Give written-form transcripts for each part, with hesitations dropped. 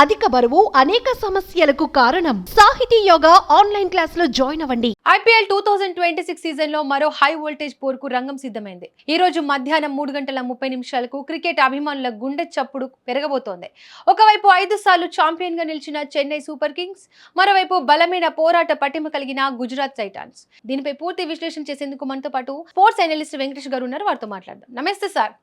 అధిక బరువు అనేక సమస్యలకు కారణం. సాహితీ యోగా ఆన్లైన్ క్లాసులో జాయిన్ అవ్వండి. ఐపీఎల్ 2026 సీజన్ లో మరో హై వోల్టేజ్ పోరుకు రంగం సిద్ధమైంది. ఈ రోజు మధ్యాహ్నం 3:30 క్రికెట్ అభిమానుల గుండె చప్పుడు పెరగబోతోంది. ఒకవైపు 5 సార్లు ఛాంపియన్ గా నిలిచిన చెన్నై సూపర్ కింగ్స్, మరోవైపు బలమైన పోరాట పటిమ కలిగిన గుజరాత్ టైటాన్స్. దీనిపై పూర్తి విశ్లేషణ చేసేందుకు మనతో పాటు స్పోర్ట్స్ అనలిస్ట్ వెంకటేష్ గారు ఉన్నారు. వారితో మాట్లాడదాం. నమస్తే సార్.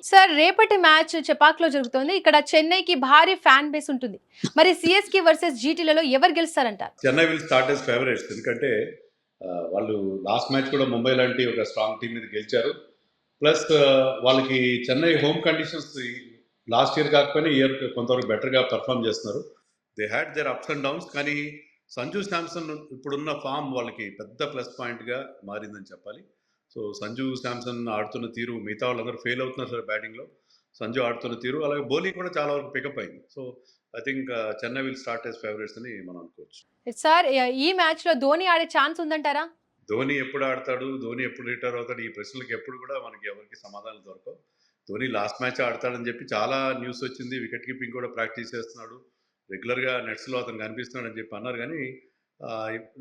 సార్, రేపటి మ్యాచ్ చెపాక్ లో జరుగుతోంది. ఇక్కడ చెన్నైకి భారీ ఫ్యాన్ బేస్ ఉంటుంది. మరి సిఎస్కే వర్సెస్ జీటీలలో ఎవరు గెలుస్తారంటారు? Chennai will start as favourites. ఎందుకంటే వాళ్ళు లాస్ట్ మ్యాచ్ కూడా ముంబై లాంటి ఒక స్ట్రాంగ్ టీం మీద గెలిచారు. ప్లస్ వాళ్ళకి Chennai home conditions last year కాకపోయినా ఇయర్ కొంతవరకు బెటర్గా పర్ఫామ్ చేస్తున్నారు. They had their ups and downs. కానీ సంజు శాంసన్ ఇప్పుడున్న ఫామ్ వాళ్ళకి పెద్ద ప్లస్ పాయింట్గా మారిందని చెప్పాలి. సో సంజు శాంసన్ ఆడుతున్న తీరు, మిగతా వాళ్ళందరూ ఫెయిల్ అవుతున్నారు సార్ బ్యాటింగ్లో. సంజు ఆడుతున్న తీరు, అలాగే బౌలింగ్ కూడా చాలా వరకు పికప్ అయింది. So I think Chennai will start as favourites అని మనం అనుకోవచ్చు. సార్, ఈ మ్యాచ్ లో ధోని ఆడే ఛాన్స్ ఉందంటారా? ధోని ఎప్పుడు ఆడతాడు, ధోని ఎప్పుడు రిటైర్ అవుతాడు, ఈ ప్రశ్నలకు ఎప్పుడు కూడా మనకి ఎవరికి సమాధానం దొరకవు. ధోని లాస్ట్ మ్యాచ్ ఆడతాడని చెప్పి చాలా న్యూస్ వచ్చింది. వికెట్ కీపింగ్ కూడా ప్రాక్టీస్ చేస్తున్నాడు, రెగ్యులర్గా నెట్స్లో అతను కనిపిస్తున్నాడు అని చెప్పి అన్నారు. కానీ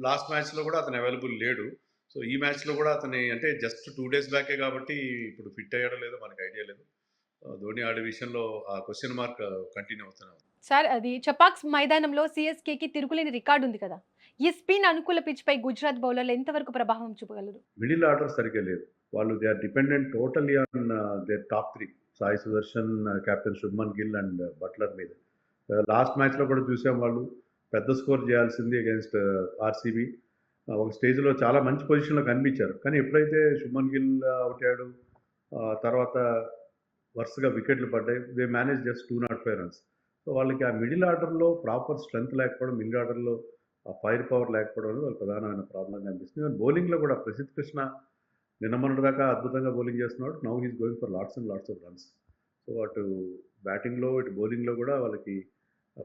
లాస్ట్ మ్యాచ్లో కూడా అతను అవైలబుల్ లేడు. సో ఈ మ్యాచ్లో కూడా అతని అంటే జస్ట్ 2 days బ్యాకే కాబట్టి ఇప్పుడు ఫిట్ అయ్యాడో లేదో మనకి ఐడియా లేదు. ధోని ఆడే విషయంలో ఆ క్వశ్చన్ మార్క్ కంటిన్యూ అవుతున్నాం. సార్, అది చపాక్స్ మైదానంలో సిఎస్కే కి తిరుగులేని రికార్డు ఉంది కదా. ఈ స్పిన్ అనుకూల పిచ్ పై గుజరాత్ బౌలర్లు ఎంతవరకు ప్రభావం చూపగలరు? మిడిల్ ఆర్డర్ సరిగ్గా లేదు. వాళ్ళు they are dependent totally on their top 3, Sai Sudharsan, captain Shubman Gill and Buttler మీద. లాస్ట్ మ్యాచ్లో కూడా చూసాం, వాళ్ళు పెద్ద స్కోర్ చేయాల్సింది అగైన్స్ట్ ఆర్సీబీ. ఒక స్టేజ్లో చాలా మంచి పొజిషన్లో కనిపించారు. కానీ ఎప్పుడైతే శుభ్మన్ గిల్ అవుట్ అయ్యాడు, తర్వాత వరుసగా వికెట్లు పడ్డాయి, they manage just 205 runs. So వాళ్ళకి ఆ మిడిల్ ఆర్డర్లో ప్రాపర్ స్ట్రెంత్ లేకపోవడం, మిడిల్ ఆర్డర్లో ఆ ఫైర్ పవర్ లేకపోవడం అనేది వాళ్ళ ప్రధానమైన ప్రాబ్లంగా అనిపిస్తుంది. బౌలింగ్లో కూడా ప్రసిద్ధ్ కృష్ణ నిన్న మొన్నటి దాకా అద్భుతంగా బౌలింగ్ చేస్తున్నాడు. Now he's going for lots and lots of runs. So అటు బ్యాటింగ్లో ఇటు బౌలింగ్లో కూడా వాళ్ళకి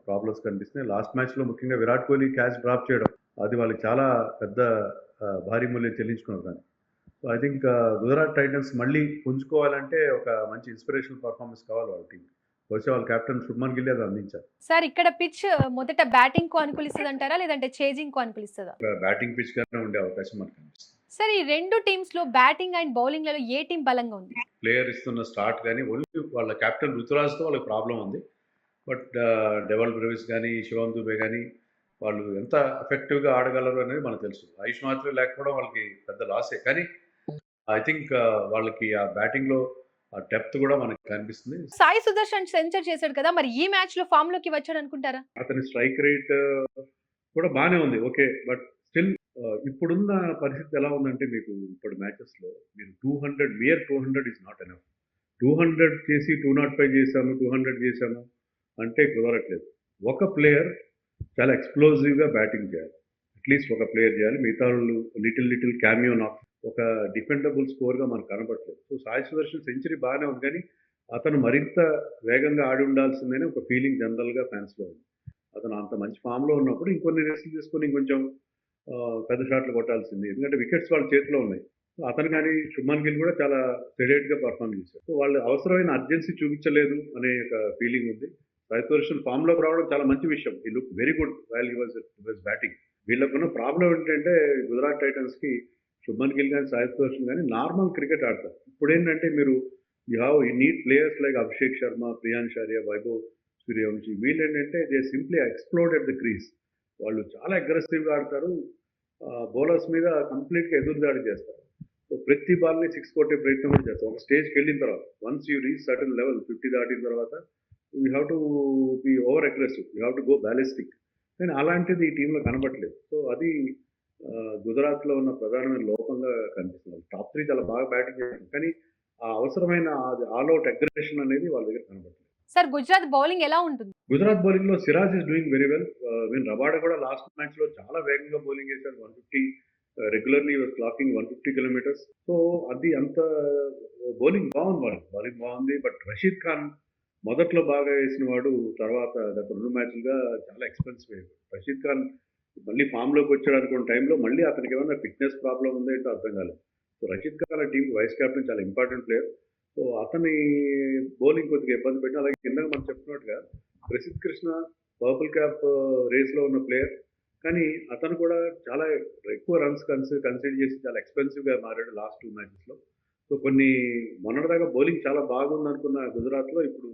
ప్రాబ్లమ్స్ కనిపిస్తున్నాయి. లాస్ట్ మ్యాచ్లో ముఖ్యంగా విరాట్ కోహ్లీ క్యాచ్ డ్రాప్ చేయడం, అది వాళ్ళకి చాలా పెద్ద భారీ మూల్యం చెల్లించుకున్నారు దాన్ని. So I think Gujarat Titans మళ్ళీ పుంజుకోవాలంటే ఒక మంచి ఇన్స్పిరేషనల్ పర్ఫార్మెన్స్ కావాలి వాళ్ళ టీం. బహుశా వాళ్ళ కెప్టెన్ శుభ్మన్ గిల్ అది అందించారు. సార్, ఇక్కడ పిచ్ మొదట బ్యాటింగ్ కు అనుకూలిస్తుంది అంటారా, లేదంటే చేజింగ్ కు అనుకూలిస్తుందా? బ్యాటింగ్ పిచ్ గానే ఉండే అవకాశం మనకు కనిపిస్తుంది. సార్, ఈ రెండు టీమ్స్ లో బ్యాటింగ్ అండ్ బౌలింగ్ లలో ఏ టీం బలంగా ఉంది? ప్లేయర్ ఇస్తున్న స్టార్ట్ కానీ ఓన్లీ వాళ్ళ కెప్టెన్ రుతురాజ్తో వాళ్ళకి ప్రాబ్లం ఉంది. బట్ డెవల్ బ్రెవిస్ కానీ శివం దుబే కానీ వాళ్ళు ఎంత ఎఫెక్టివ్గా ఆడగలరు అనేది మనకు తెలుసు. ఆయుష్ మాత్రమే లేకపోవడం వాళ్ళకి పెద్ద లాసే. కానీ ఐ థింక్ వాళ్ళకి ఆ బ్యాటింగ్లో ఆ డెప్త్ కూడా మనకి కనిపిస్తుంది. సాయి సుదర్శన్ సెంచర్ చేశాడు కదా, మరి ఈ మ్యాచ్ లో ఫామ్ లోకి వచ్చాడు అనుకుంటారా? అతని స్ట్రైక్ రేట్ కూడా బాగానే ఉంది, ఓకే. బట్ స్టిల్ ఇప్పుడున్న పరిస్థితి ఎలా ఉందంటే, మీకు ఇప్పుడు మ్యాచెస్లో మీరు 200 ఈజ్ నాట్ ఎనఫ్. 200 చేసి 205 చేశాము, 200 చేశాము అంటే కుదరట్లేదు. ఒక ప్లేయర్ చాలా ఎక్స్ప్లోజివ్గా బ్యాటింగ్ చేయాలి, అట్లీస్ట్ ఒక ప్లేయర్ చేయాలి. మిగతా వాళ్ళు లిటిల్ క్యామియో నాక్, ఒక డిఫెండబుల్ స్కోర్గా మనకు కనబడట్లేదు. సో సాయి సుదర్శన్ సెంచరీ బాగానే ఉంది, కానీ అతను మరింత వేగంగా ఆడి ఉండాల్సిందని ఒక ఫీలింగ్ జనరల్గా ఫ్యాన్స్లో ఉంది. అతను అంత మంచి ఫామ్లో ఉన్నప్పుడు ఇంకొన్ని రెస్ట్లు తీసుకొని ఇంకొంచెం పెద్ద షాట్లు కొట్టాల్సింది, ఎందుకంటే వికెట్స్ వాళ్ళ చేతిలో ఉన్నాయి. అతను కానీ శుభ్మన్ గిల్ కూడా చాలా స్టెడేట్గా పర్ఫామ్ చేశారు. సో వాళ్ళు అవసరమైన అర్జెన్సీ చూపించలేదు అనే ఒక ఫీలింగ్ ఉంది. సాయి సుదర్శన్ ఫామ్లోకి రావడం చాలా మంచి విషయం. ఈ look very good while he was batting. వీళ్ళకున్న ప్రాబ్లం ఏంటంటే గుజరాత్ టైటన్స్కి శుభ్మన్ గిల్ కానీ సాయి సుదర్శన్ కానీ నార్మల్ క్రికెట్ ఆడతారు. ఇప్పుడు ఏంటంటే మీరు you need players like Abhishek Sharma, Priyansh Arya, Vaibhav Suryavanshi. వీళ్ళు ఏంటంటే they simply explode at the crease. వాళ్ళు చాలా అగ్రెసివ్గా ఆడతారు, బౌలర్స్ మీద కంప్లీట్గా ఎదురుదాడి చేస్తారు. సో ప్రతి బాల్ని 6 కొట్టే ప్రయత్నం కూడా చేస్తారు. ఒక స్టేజ్కి వెళ్ళిన తర్వాత, once you reach certain level 50 దాటిన తర్వాత you have to be over aggressive, you have to go ballistic. కానీ అలాంటిది ఈ టీంలో కనబడట్లేదు. సో అది గుజరాత్లో ఉన్న ప్రధానమైన లోపంగా కనిపిస్తుంది. టాప్ 3 చాలా బాగా బ్యాటింగ్ చేస్తారు, కానీ ఆ అవసరమైన ఆల్అౌట్ అగ్రెషన్ అనేది వాళ్ళ దగ్గర కనబడట్లేదు. సార్, గుజరాత్ బౌలింగ్ ఎలా ఉంటుంది? గుజరాత్ బౌలింగ్లో Siraj is doing very well. Rabada కూడా లాస్ట్ మ్యాచ్లో చాలా వేగంగా బౌలింగ్ చేశారు. 150 రెగ్యులర్లీ క్లాకింగ్ 150 kilometers. సో అది అంత బౌలింగ్ బాగుంది, బౌలింగ్ బాగుంది. బట్ రషీద్ ఖాన్ మొదట్లో బాగా వేసిన వాడు, తర్వాత గత 2 మ్యాచ్లుగా చాలా ఎక్స్పెన్సివ్ అయ్యాడు. రషీద్ ఖాన్ మళ్ళీ ఫామ్లోకి వచ్చాడు అనుకున్న టైంలో మళ్ళీ అతనికి ఏమైనా ఫిట్నెస్ ప్రాబ్లం ఉందో ఏంటో అర్థం కాలేదు. So Rashid Khan team vice captain, చాలా ఇంపార్టెంట్ ప్లేయర్. సో అతని బౌలింగ్ కొద్దిగా ఇబ్బంది పెట్టిన, అలాగే కింద మనం చెప్తున్నట్టుగా ప్రసిద్ధ్ కృష్ణ పర్పుల్ క్యాప్ రేస్లో ఉన్న ప్లేయర్, కానీ అతను కూడా చాలా ఎక్కువ రన్స్ కన్సిడర్ చేసి చాలా ఎక్స్పెన్సివ్గా మారాడు లాస్ట్ 2 మ్యాచెస్లో. సో కొన్ని మొన్నటిదాకా బౌలింగ్ చాలా బాగుంది అనుకున్న గుజరాత్లో ఇప్పుడు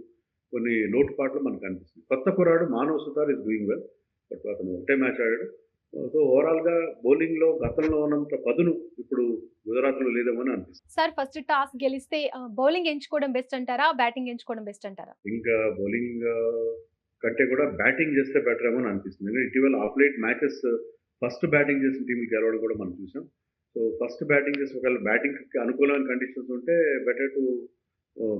కొన్ని లోటుపాట్లు మనకు కనిపిస్తుంది. కొత్త కుర్రాడు Manav Sutar is doing well, but అతను ఒకటే మ్యాచ్ ఆడాడు. సో ఓవరాల్గా బౌలింగ్లో గతంలో ఉన్నంత పదును ఇప్పుడు గుజరాత్లో లేదేమో అని అనిపిస్తుంది. సార్ ఫస్ట్ టాస్ గెలిస్తే బౌలింగ్ ఎంచుకోవడం బెస్ట్ అంటారా, బ్యాటింగ్ ఎంచుకోవడం బెస్ట్ అంటారా? ఇంకా బౌలింగ్ కంటే కూడా బ్యాటింగ్ చేస్తే బెటర్ ఏమో అని అనిపిస్తుంది. ఎందుకంటే ఇటీవల of light matches first batting చేసిన టీంలు గెలవడం కూడా మనం చూసాం. సో ఫస్ట్ బ్యాటింగ్ చేసి ఒకవేళ బ్యాటింగ్కి అనుకూలమైన కండిషన్స్ ఉంటే better to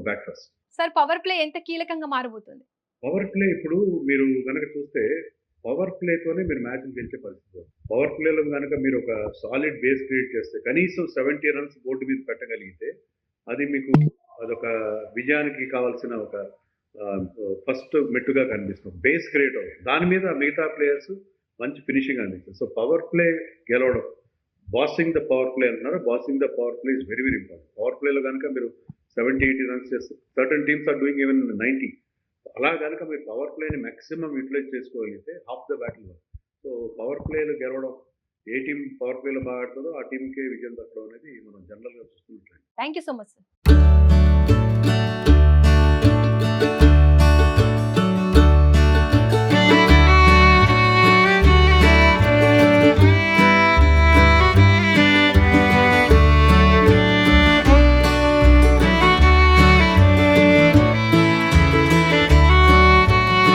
bat first. Sir power play ఎంత కీలకంగా మారబోతుంది? పవర్ ప్లే ఇప్పుడు మీరు కనుక చూస్తే పవర్ ప్లేతోనే మీరు మ్యాచ్లు గెలిచే పరిస్థితి. పవర్ ప్లేలో కనుక మీరు ఒక సాలిడ్ బేస్ క్రియేట్ చేస్తే కనీసం 70 రన్స్ బోర్డు మీద పెట్టగలిగితే అది మీకు అదొక విజయానికి కావాల్సిన ఒక ఫస్ట్ మెట్టుగా కనిపిస్తుంది. బేస్ క్రియేట్ అవుతుంది, దాని మీద మిగతా ప్లేయర్స్ మంచి ఫినిషింగ్ అందిస్తారు. సో పవర్ ప్లే గెలవడం, బాసింగ్ ద పవర్ ప్లే అంటున్నారు. Bossing the power play is very very important. Power ప్లేలో కనుక మీరు 70-80 రన్స్ చేస్తే certain teams are doing even 90. అలా కనుక మీరు పవర్ ప్లేని మ్యాక్సిమం యూటిలైజ్ చేసుకోగలిగితే half the battle. So power ప్లేలు గెలవడం, ఏ టీం పవర్ ప్లేలో బాగా ఆడుతుందో ఆ టీంకే విజయం దక్కడం అనేది మనం జనరల్గా చూస్తున్నట్లయితే. Thank you so much sir.